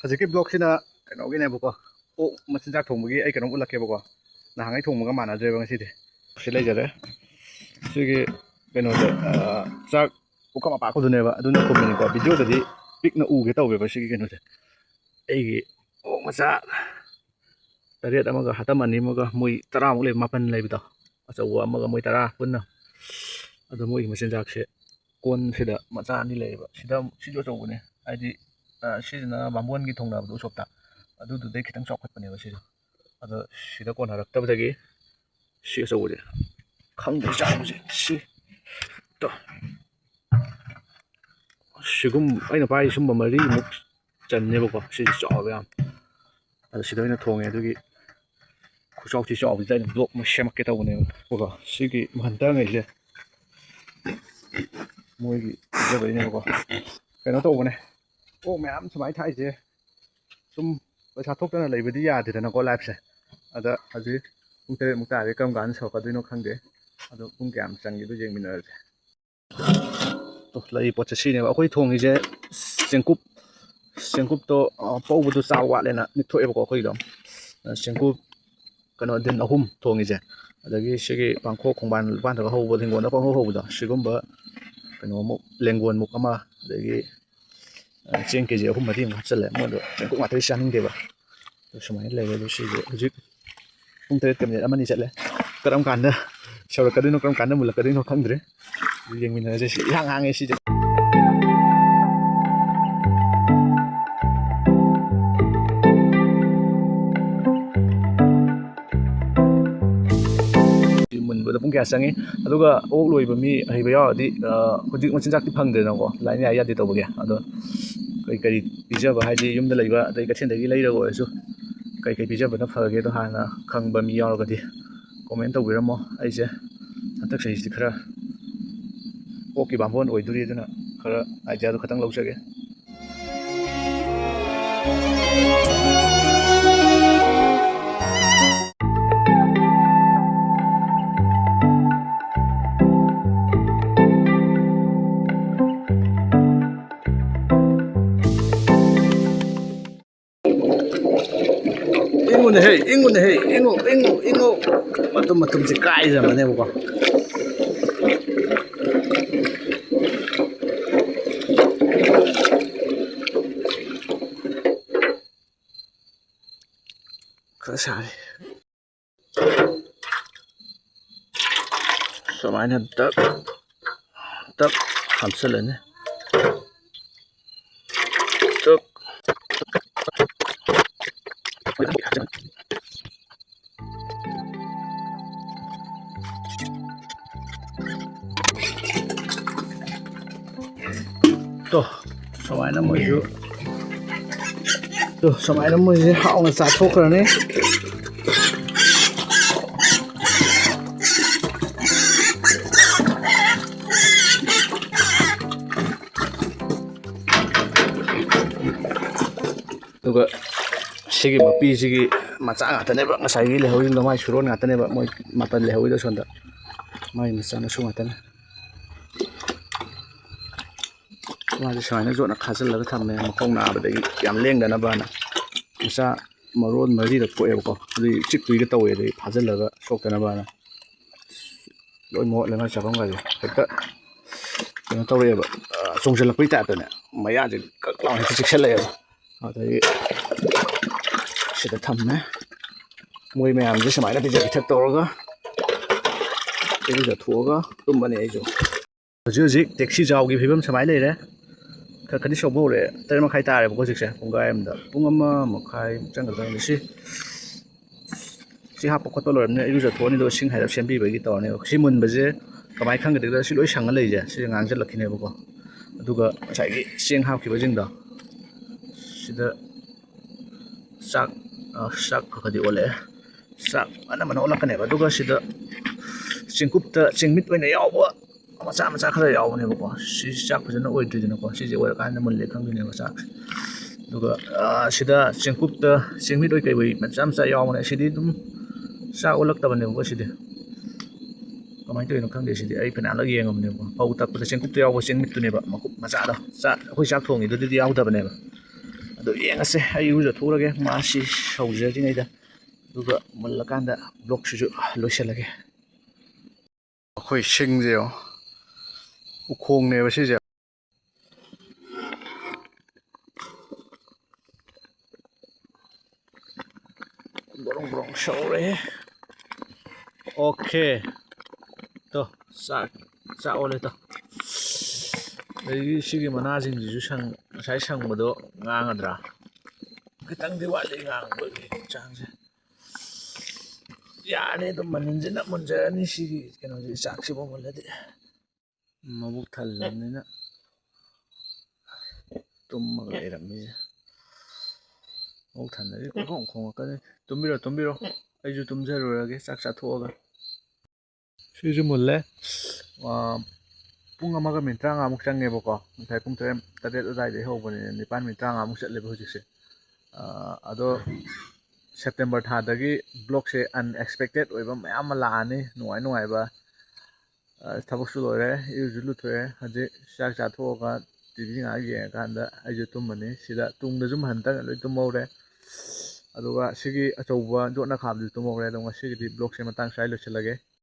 ꯍꯧꯖꯤꯛꯀꯤ ꯕ꯭ꯂꯣꯛꯁꯤꯅ ꯀꯩꯅꯣꯒꯤꯅꯦꯕꯀꯣ ꯑꯣꯛ ꯃꯆꯤꯟꯖꯥꯛ ꯊꯣꯡꯕꯒꯤ ꯑꯩ ꯀꯩꯅꯣꯝ ꯎꯠꯂꯛꯀꯦꯕꯀꯣ ꯅꯍꯥꯟꯒꯩ ꯊꯣꯡꯕꯒ ꯃꯥꯟꯅꯗ꯭ꯔꯦꯕ ꯉꯁꯤꯗꯤ ꯁꯤ ꯂꯩꯖꯔꯦ ꯁꯤꯒꯤ ꯀꯩꯅꯣꯁꯦ ꯆꯥꯛ ꯄꯨꯈꯝ ꯑꯄꯥꯛꯄꯗꯨꯅꯦꯕ ꯑꯗꯨꯅ ꯊꯣꯡꯕꯅꯤꯀꯣ ꯚꯤꯗꯤꯑꯣꯗꯗꯤ ꯄꯤꯛꯅ ꯎꯒꯦ ꯇꯧꯋꯦꯕ ꯁꯤꯒꯤ ꯀꯩꯅꯣꯁꯦ ꯑꯩꯒꯤ ꯑꯣꯛ ꯃꯆꯥ 8 ꯑꯃꯒ ꯍꯥꯇꯝ 2 ꯑꯃꯒ ꯃꯣꯏ 10ꯃꯨꯛ ꯂꯩꯕ 9 ꯂꯩꯕꯗꯣ ꯑꯆꯧꯕ ꯑꯃꯒ ꯃꯣꯏ 10 ꯄꯨꯟꯅ ꯑꯗꯣ ꯃꯣꯏꯒꯤ ꯃꯆꯤꯟꯖꯥꯛꯁꯦ ꯀꯣꯟꯁꯤꯗ ꯃꯆꯥ 2 ꯂꯩꯌꯦꯕ ꯁꯤꯗ ꯁꯤꯁꯨ ꯑꯆꯧꯕꯅꯦ ꯍꯥꯏꯗꯤ ꯁꯤꯁꯤꯅ ꯕꯥꯃꯣꯟꯒꯤ ꯊꯣꯡꯅꯕꯗꯣ ꯎꯁꯣꯞꯇ ꯑꯗꯨꯗꯨꯗꯩ ꯈꯤꯇꯪ ꯆꯥꯎꯈꯠꯄꯅꯦꯕ ꯁꯤꯁꯨ ꯑꯗꯣ ꯁꯤꯗ ꯀꯣꯟꯅꯔꯛꯇꯕꯗꯒꯤ ꯁꯤ ꯑꯆꯧꯕꯁꯦ ꯈꯪꯗ꯭ꯔꯦ ꯆꯥꯎꯕꯁꯦ ꯁꯤ ꯁꯤꯒꯨꯝ ꯑꯩꯅ ꯄꯥꯏꯔꯤ ꯁꯨꯝꯕ 4ꯃꯨꯛ ꯆꯟꯅꯦꯕꯀꯣ ꯁꯤꯁꯦ ꯆꯥꯎꯕ ꯌꯥꯝ ꯑꯗꯣ ꯁꯤꯗ ꯑꯣꯏꯅ ꯊꯣꯡꯉꯦ ꯑꯗꯨꯒꯤ ꯈꯨꯆꯥꯎꯁꯤ ꯆꯥꯎꯕꯁꯤꯗ ꯑꯩꯅ ꯕ꯭ꯂꯣꯛ ꯑꯃ ꯁꯦꯝꯃꯛꯀꯦ ꯇꯧꯕꯅꯦꯕꯀꯣ ꯁꯤꯒꯤ ꯃꯍꯟꯇꯉꯩꯁꯦ ꯃꯣꯏꯒꯤ ꯄꯤꯖꯕꯩꯅꯦꯕꯀꯣ ꯀꯩꯅꯣ ꯇꯧꯕꯅꯦ ꯑꯣꯛ ꯃꯌꯥꯝ ꯁꯨꯃꯥꯏꯅ ꯊꯥꯛꯏꯁꯦ ꯁꯨꯝ ꯄꯩꯁꯥ ꯊꯣꯛꯇꯅ ꯂꯩꯕꯗꯤ ꯌꯥꯗꯦꯗꯅꯀꯣ ꯂꯥꯏꯐꯁꯦ ꯑꯗ ꯍꯧꯖꯤꯛ ꯄꯨꯡ 8 ꯇꯥꯔꯦ ꯀꯔꯝ ꯀꯥꯟꯗ ꯁꯧꯔꯛꯀꯗꯣꯏꯅꯣ ꯈꯪꯗꯦ ꯑꯗꯣ ꯄꯨꯡ ꯀꯌꯥꯝ ꯆꯪꯒꯦꯗꯣ ꯌꯦꯡꯃꯤꯟꯅꯔꯁꯦ ꯂꯩ ꯄꯣꯠꯁꯦ ꯁꯤꯅꯦꯕ ꯑꯩꯈꯣꯏ ꯊꯣꯡꯉꯤꯁꯦ ꯆꯦꯡꯀꯨꯞꯇꯣ ꯄꯧꯕꯗꯣ ꯆꯥꯕ ꯋꯥꯠꯂꯦꯅ ꯅꯤꯛꯊꯣꯛꯑꯦꯕꯀꯣ ꯑꯩꯈꯣꯏꯗꯣ ꯆꯦꯡꯀꯨꯞ ꯀꯩꯅꯣ ꯗꯤꯟ 3 ꯊꯣꯡꯉꯤꯁꯦ ꯑꯗꯒꯤ ꯁꯤꯒꯤ ꯄꯥꯡꯈꯣꯛ ꯈꯣꯡꯕꯥꯟ ꯂꯨꯄꯥꯟꯊꯒ ꯍꯧꯕ ꯍꯤꯡꯒꯣꯜꯗ ꯄꯥꯡꯍꯧ ꯍꯧꯕꯗꯣ ꯁꯤꯒꯨꯝꯕ ꯀꯩꯅꯣꯃꯨꯛ ꯂꯦꯡꯒꯣꯟꯃꯨꯛ ꯑꯃ ꯑꯗꯒꯤ ꯆꯦꯡ ꯀꯦꯖꯤ 3 4 ꯍꯥꯞꯆꯤꯜꯂꯦ ꯃꯣꯏꯗꯣ ꯆꯦꯡꯀꯨꯞ ꯉꯥꯛꯇꯗꯤ ꯆꯥꯅꯤꯡꯗꯦꯕ ꯁꯨꯃꯥꯏꯅ ꯂꯩꯔꯦ ꯑꯗꯣ ꯁꯤꯁꯦ ꯍꯧꯖꯤꯛ ꯄꯨꯡ 8 ꯃꯤꯅꯤꯠ 1 ꯆꯠꯂꯦ ꯀꯔꯝ ꯀꯥꯟꯗ ꯁꯧꯔꯛꯀꯗꯣꯏꯅꯣ ꯀꯔꯝ ꯀꯥꯟꯗ ꯃꯨꯜꯂꯛꯀꯗꯣꯏꯅꯣ ꯈꯪꯗ꯭ꯔꯦ ꯌꯦꯡꯃꯤꯟꯅꯔꯁꯦ ꯁꯤ ꯏꯍꯥꯡ ꯍꯥꯡꯉꯦ ꯁꯤꯁꯦ ꯃꯨꯟꯕꯗ ꯄꯨꯡ ꯀꯌꯥ ꯆꯪꯉꯤ ꯑꯗꯨꯒ ꯑꯣꯛ ꯂꯣꯏꯕ ꯃꯤ ꯑꯍꯩꯕ ꯌꯥꯎꯔꯗꯤ ꯍꯧꯖꯤꯛ ꯃꯆꯤꯟꯖꯥꯛꯇꯤ ꯐꯪꯗ꯭ꯔꯦꯗꯅꯀꯣ ꯂꯥꯏꯅ ꯌꯥ ꯌꯥꯗꯦ ꯇꯧꯕꯒꯤ ꯑꯗꯣ ꯀꯔꯤ ꯄꯤꯖꯕ ꯍꯥꯏꯗꯤ ꯌꯨꯝꯗ ꯂꯩꯕ ꯑꯗꯩ ꯀꯩꯊꯦꯜꯗꯒꯤ ꯂꯩꯔꯒ ꯑꯣꯏꯔꯁꯨ ꯀꯩ ꯄꯤꯖꯕꯅ ꯐꯒꯦꯗꯣ ꯍꯥꯟꯅ ꯈꯪꯕ ꯃꯤ ꯌꯥꯎꯔꯒꯗꯤ ꯀꯣꯃꯦꯟ ꯇꯧꯕꯤꯔꯝꯃꯣ ꯑꯩꯁꯦ ꯍꯟꯗꯛ ꯆꯍꯤꯁꯤꯗꯤ ꯈꯔ ꯑꯣꯛꯀꯤ ꯕꯥꯝꯕꯣꯟ ꯑꯣꯏꯗꯣꯔꯤ ꯑꯗꯨꯅ ꯈꯔ ꯑꯥꯏꯗꯤꯌꯥꯗꯣ ꯈꯇꯪ ꯂꯧꯖꯒꯦ ꯏꯪꯉꯨꯅꯦꯍꯦ ꯏꯪꯉꯨ ꯃꯇꯨꯝꯁꯦ ꯀꯥꯏꯖꯔꯝꯃꯅꯦꯕꯀꯣ खरा सारे समाने तक हापचल्लने तक तो समाने मोइजु तो समाने मोइजे हाउना चाथोख्रने दुगा सिगी मपी सिगी मचा गातनेबा ngसाइगी लेहौजिंग माइ सुरोन गातनेबा मोइ मापन लेहौइदो सोंदा माइ मचा नसु गातने माजे समाइना जोना खाजल्लगा थम्मे मखों नाबदगी याम लेंदनबाना मचा मरोन मरीरक पोएबको अदि चिक्तुइगा तौए दि फाजल्लगा सोक्तनबाना लोइ मोटलेना चाबम गाजे हेक्ता कनो तौरेबा चोंजलकपै टाइपने मयाजे कक्लाउ हेक्ता चिक्सल्लेबा अदगी सिदा थम्मे मोइ मयामजे समाइना पिजा पिथक तौरगा इरुजा थोगा तुमबने आइजो हजिक टैक्सी जाउगी फिबम समाइ लेरे खरखदि सोबो रे 3 मखाइ तारेबको हजिकसे पुंगाय अमदा पुंग अमा मखाइ चंगदनि ꯁꯤ ꯍꯥꯞꯄ ꯈꯣꯠꯄ ꯂꯣꯏꯔꯕꯅꯤꯅ ꯏꯔꯨꯖ ꯊꯣꯛꯑꯅꯤ ꯑꯗꯨꯒ ꯁꯤꯡ ꯍꯥꯏꯔꯞ ꯁꯦꯝꯕꯤꯕꯒꯤ ꯇꯧꯔꯅꯦꯕ ꯁꯤ ꯃꯨꯟꯕꯁꯦ ꯀꯃꯥꯏꯅ ꯈꯪꯒꯗꯒꯦ ꯁꯤ ꯂꯣꯏ ꯁꯪꯉ ꯂꯩꯁꯦ ꯁꯤꯁꯦ ꯉꯥꯡꯁꯤꯜꯂꯛꯈꯤꯅꯦꯕꯀꯣ ꯑꯗꯨꯒ ꯉꯁꯥꯏꯒꯤ ꯆꯦꯡ ꯍꯥꯞꯈꯤꯕꯁꯤꯡꯗꯣ ꯁꯤꯗ ꯆꯥꯛ ꯈꯔꯗꯤ ꯑꯣꯜꯂꯛꯑꯦ ꯆꯥꯛ ꯑꯅꯝꯕꯅ ꯑꯣꯜꯂꯛꯀꯅꯦꯕ ꯑꯗꯨꯒ ꯁꯤꯗ ꯆꯦꯡꯀꯨꯞꯇ ꯆꯦꯡꯃꯤꯠ ꯑꯣꯏꯅ ꯌꯥꯎꯕ ꯃꯆꯥ ꯈꯔ ꯌꯥꯎꯕꯅꯦꯕꯀꯣ ꯁꯤ ꯆꯥꯛ ꯐꯖꯅ ꯑꯣꯏꯗ꯭ꯔꯤꯗꯅꯀꯣ ꯁꯤꯁꯦ ꯑꯣꯏꯔꯀꯥꯟꯗ ꯃꯨꯜꯂꯦ ꯈꯪꯗꯣꯏꯅꯦꯕ ꯆꯥꯛꯁꯦ ꯑꯗꯨꯒ ꯁꯤꯗ ꯆꯦꯡꯀꯨꯞꯇ ꯆꯦꯡꯃꯤꯠ ꯑꯣꯏ ꯀꯩ ꯑꯣꯏ ꯃꯆꯥ ꯌꯥꯎꯕꯅꯦ ꯁꯤꯗꯤ ꯑꯗꯨꯝ ꯆꯥꯛ ꯑꯣꯜꯂꯛꯇꯕꯅꯦꯕꯀꯣ ꯁꯤꯗꯤ ꯀꯃꯥꯏꯅ ꯇꯧꯔꯤꯅꯣ ꯈꯪꯗꯦ ꯁꯤꯗꯤ ꯑꯩ ꯐꯅꯌꯥꯝꯂꯛ ꯌꯦꯡꯉꯕꯅꯦꯕꯀꯣ ꯐꯧ ꯇꯛꯄꯗ ꯆꯦꯡꯀꯨꯞꯇ ꯌꯥꯎꯕ ꯆꯦꯡꯃꯤꯠꯇꯨꯅꯦꯕ ꯃꯀꯨꯞ ꯃꯆꯥꯗꯣ ꯑꯩꯈꯣꯏ ꯆꯥꯛ ꯊꯣꯡꯉꯤꯗꯨꯗꯤ ꯌꯥꯎꯗꯕꯅꯦꯕ ꯑꯗꯣ ꯌꯦꯡꯉꯁꯦ ꯑꯩ ꯏꯔꯨꯖꯊꯣꯛꯎꯔꯒꯦ ꯃꯥꯁꯤ ꯁꯧꯖꯗ꯭ꯔꯤꯉꯩꯗ ꯑꯗꯨꯒ ꯃꯨꯜꯂꯀꯥꯟꯗ ꯕ꯭ꯂꯣꯛꯁꯤꯁꯨ ꯂꯣꯏꯁꯤꯜꯂꯒꯦ ꯑꯩꯈꯣꯏ ꯁꯤꯡꯁꯦ ꯎꯈꯣꯡꯅꯦꯕ ꯁꯤꯁꯦ ꯕ꯭ꯔꯣꯡ ꯕ꯭ꯔꯣꯡ ꯁꯧꯔꯦ ꯑꯣꯀꯦ ꯇꯣ ꯆꯥꯛ ꯑꯣꯜꯂꯦ ꯇꯣ ꯑꯗꯒꯤ ꯁꯤꯒꯤ ꯃꯅꯥꯁꯤꯡꯁꯤꯁꯨ ꯉꯁꯥꯏ ꯁꯪꯕꯗꯣ ꯉꯥꯡꯒꯗ꯭ꯔꯥ ꯈꯤꯇꯪꯗꯤ ꯋꯥꯠꯂꯤ ꯉꯥꯡꯕꯒꯤ ꯆꯥꯡꯁꯦ ꯌꯥꯔꯅꯤ ꯑꯗꯨꯝ ꯃꯅꯤꯟꯁꯤꯅ ꯃꯨꯟꯖꯔꯅꯤ ꯁꯤꯒꯤ ꯀꯩꯅꯣꯁꯤ ꯆꯥꯛꯁꯤꯕꯨ ꯃꯨꯜꯂꯗꯤ ꯃꯕꯨꯛ ꯊꯜꯂꯕꯅꯤꯅ ꯇꯨꯝꯃꯒ ꯂꯩꯔꯝꯃꯤꯁꯦ ꯃꯕꯨꯛ ꯊꯟꯗꯗꯤ ꯄꯪꯈꯣꯡ ꯈꯣꯡꯉꯛꯀꯅꯤ ꯇꯨꯝꯕꯤꯔꯣ ꯑꯩꯁꯨ ꯇꯨꯝꯖꯔꯨꯔꯒꯦ ꯆꯥꯛ ꯆꯥꯊꯣꯛꯑꯒ ꯁꯤꯁꯨ ꯃꯨꯜꯂꯦ ꯄꯨꯡ 1ꯒ ꯃꯤꯅꯤꯠ 35ꯃꯨꯛ ꯆꯪꯉꯦꯕꯀꯣ ꯉꯁꯥꯏ ꯄꯨꯡ 7 ꯑꯗꯨꯋꯥꯏꯗꯩ ꯍꯧꯕꯅꯤꯅ 9 ꯃꯤꯅꯤꯠ 35ꯃꯨꯛ ꯆꯠꯂꯦꯕ ꯍꯧꯖꯤꯛꯁꯦ ꯑꯗꯣ ꯁꯦꯞꯇꯦꯝꯕꯔ ꯊꯥꯗꯒꯤ ꯕ꯭ꯂꯣꯛꯁꯦ ꯑꯟꯑꯦꯛꯁꯄꯦꯛꯇꯦꯠ ꯑꯣꯏꯕ ꯃꯌꯥꯝ ꯑꯃ ꯂꯥꯛꯑꯅꯤ ꯅꯨꯡꯉꯥꯏꯕ ꯊꯕꯛꯁꯨ ꯂꯣꯏꯔꯦ ꯏꯔꯨꯁꯨ ꯂꯨꯊꯣꯛꯑꯦ ꯍꯧꯖꯤꯛ ꯆꯥꯛ ꯆꯥꯊꯣꯛꯑꯒ ꯇꯤꯚꯤ ꯉꯥꯏꯍꯥꯛ ꯌꯦꯡꯉꯀꯥꯟꯗ ꯑꯩꯁꯨ ꯇꯨꯝꯃꯅꯤ ꯁꯤꯗ ꯇꯨꯡꯗꯁꯨ ꯍꯟꯇꯛꯅ ꯂꯣꯏ ꯇꯨꯝꯍꯧꯔꯦ ꯑꯗꯨꯒ ꯁꯤꯒꯤ ꯑꯆꯧꯕ ꯌꯣꯠꯅ ꯈꯥꯕꯗꯨꯁꯨ ꯇꯨꯝꯍꯧꯔꯦ ꯑꯗꯣ ꯉꯁꯤꯒꯤꯗꯤ ꯕ꯭ꯂꯣꯛꯁꯦ ꯃꯇꯥꯡ ꯁ꯭ꯋꯥꯏ ꯂꯣꯏꯁꯤꯜꯂꯒꯦ